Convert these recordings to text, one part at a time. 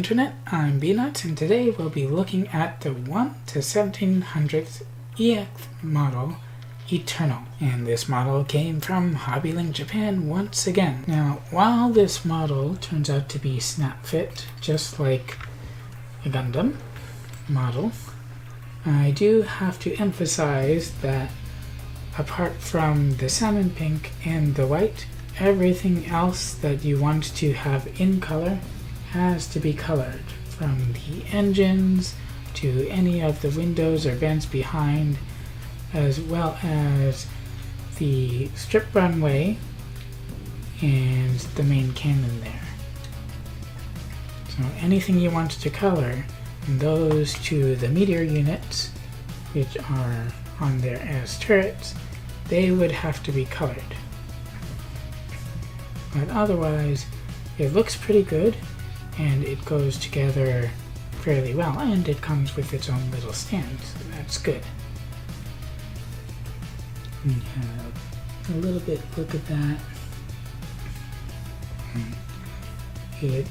Internet, I'm Beanut, and today we'll be looking at the 1 to 1700th EX model, Eternal. And this model came from Hobbylink Japan once again. Now, while this model turns out to be snap fit, just like a Gundam model, I do have to emphasize that apart from the salmon pink and the white, everything else that you want to have in color has to be colored, from the engines to any of the windows or vents behind, as well as the strip runway and the main cannon there. So anything you want to color, and those to the meteor units, which are on there as turrets, they would have to be colored. But otherwise, it looks pretty good, and it goes together fairly well, and it comes with its own little stand, so that's good. We have a little bit look at that. It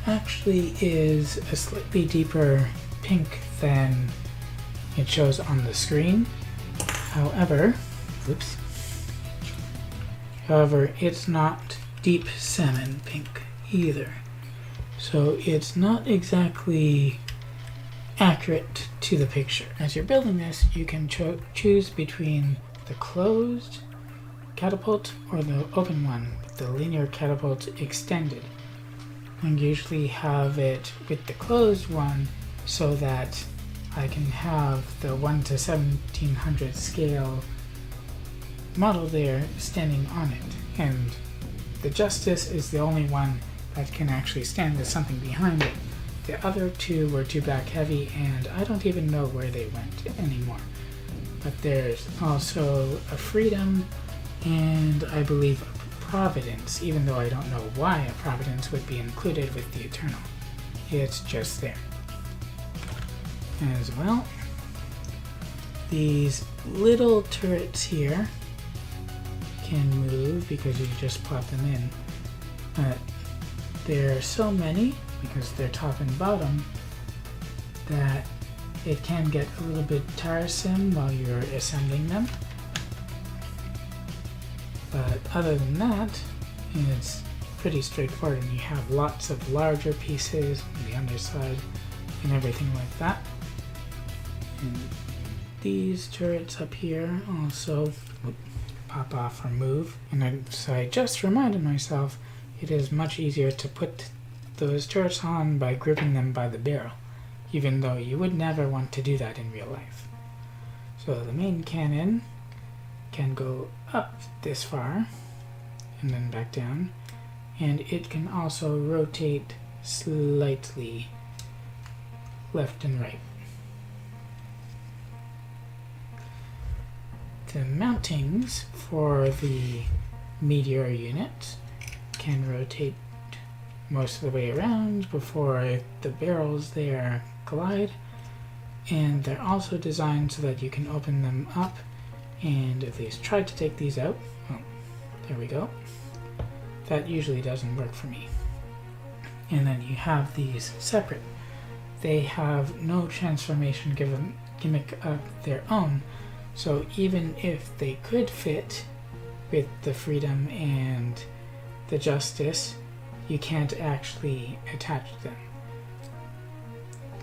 actually is a slightly deeper pink than it shows on the screen. However, it's not deep salmon pink either. So it's not exactly accurate to the picture. As you're building this, you can choose between the closed catapult or the open one with the linear catapult extended. I usually have it with the closed one so that I can have the 1 to 1700 scale model there standing on it, and the Justice is the only one that can actually stand with something behind it. The other two were too back heavy, and I don't even know where they went anymore. But there's also a Freedom and I believe a Providence, even though I don't know why a Providence would be included with the Eternal. It's just there. As well, these little turrets here can move because you just plop them in. But there are so many, because they're top and bottom, that it can get a little bit tiresome while you're assembling them. But other than that, it's pretty straightforward, and you have lots of larger pieces on the underside and everything like that. And these turrets up here also pop off or move, and so I just reminded myself it is much easier to put those turrets on by gripping them by the barrel, even though you would never want to do that in real life. So the main cannon can go up this far and then back down, and it can also rotate slightly left and right. The mountings for the meteor unit can rotate most of the way around before the barrels there collide, and they're also designed so that you can open them up and at least try to take these out. Well, there we go. That usually doesn't work for me. And then you have these separate. They have no transformation gimmick of their own, so even if they could fit with the Freedom and the Justice, you can't actually attach them.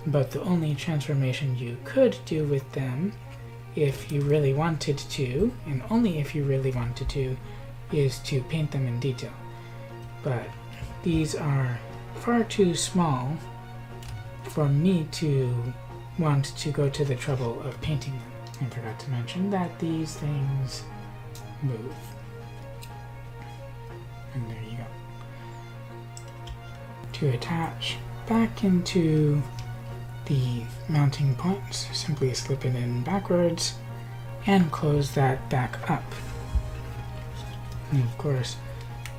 But the only transformation you could do with them, if you really wanted to, and only if you really wanted to, is to paint them in detail. But these are far too small for me to want to go to the trouble of painting them. I forgot to mention that these things move. And there you go. To attach back into the mounting points, simply slip it in backwards and close that back up. And of course,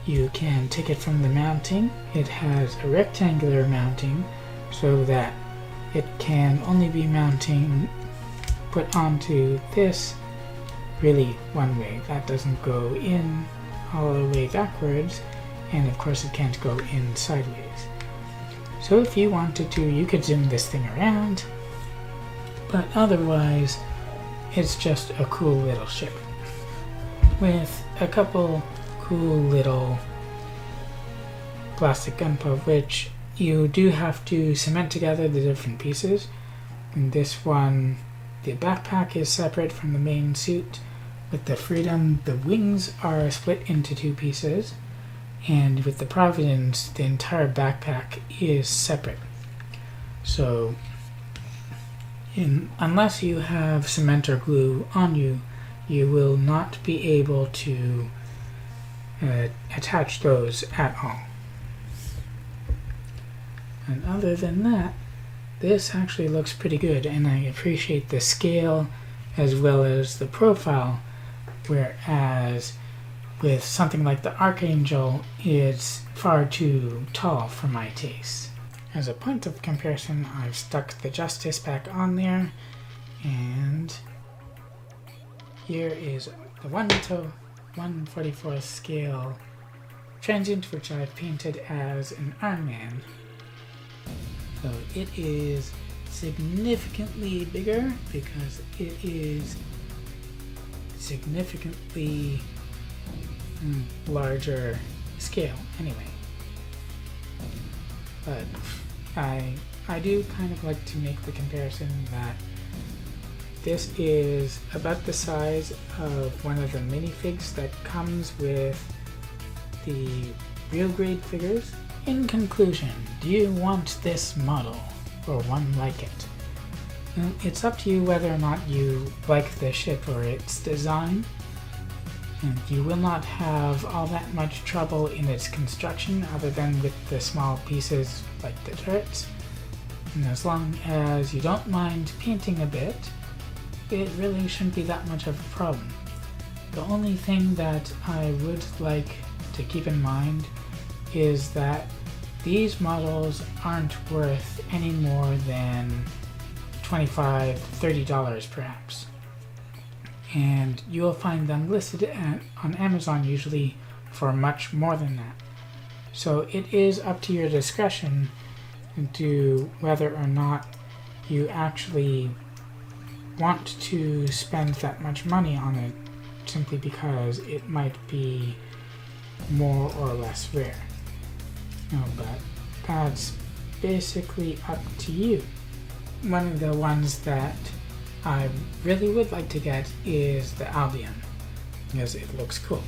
you can take it from the mounting. It has a rectangular mounting so that it can only be put onto this really one way. That doesn't go in all the way backwards, and of course it can't go in sideways. So if you wanted to, you could zoom this thing around, but otherwise it's just a cool little ship with a couple cool little plastic gunpowder, which you do have to cement together the different pieces. In this one, the backpack is separate from the main suit. With the Freedom, the wings are split into two pieces, and with the Providence, the entire backpack is separate. So unless you have cement or glue on you, you will not be able to attach those at all. And other than that, this actually looks pretty good, and I appreciate the scale as well as the profile, whereas with something like the Archangel, it's far too tall for my taste. As a point of comparison, I've stuck the Justice back on there, and here is the 1 to 1/44 scale transient, which I've painted as an Iron Man. So it is significantly bigger because it is significantly larger scale anyway. But I do kind of like to make the comparison that this is about the size of one of the minifigs that comes with the real grade figures. In conclusion, do you want this model or one like it? It's up to you whether or not you like the ship or its design, and you will not have all that much trouble in its construction other than with the small pieces like the turrets. And as long as you don't mind painting a bit, it really shouldn't be that much of a problem. The only thing that I would like to keep in mind is that these models aren't worth any more than $25, $30 perhaps. And you'll find them listed on Amazon usually for much more than that. So it is up to your discretion to whether or not you actually want to spend that much money on it simply because it might be more or less rare. No, but that's basically up to you. One of the ones that I really would like to get is the Albion, because it looks cool.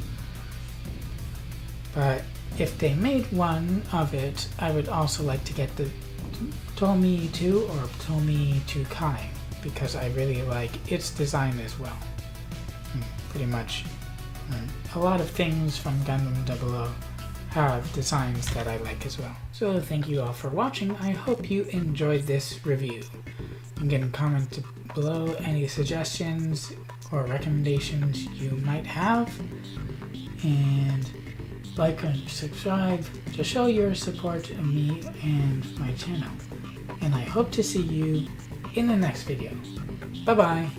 But if they made one of it, I would also like to get the Tomi 2 or Tomi 2 Kai, because I really like its design as well. Pretty much a lot of things from Gundam 00 have designs that I like as well. So thank you all for watching. I hope you enjoyed this review. You can comment below any suggestions or recommendations you might have, and like and subscribe to show your support of me and my channel. And I hope to see you in the next video. Bye bye!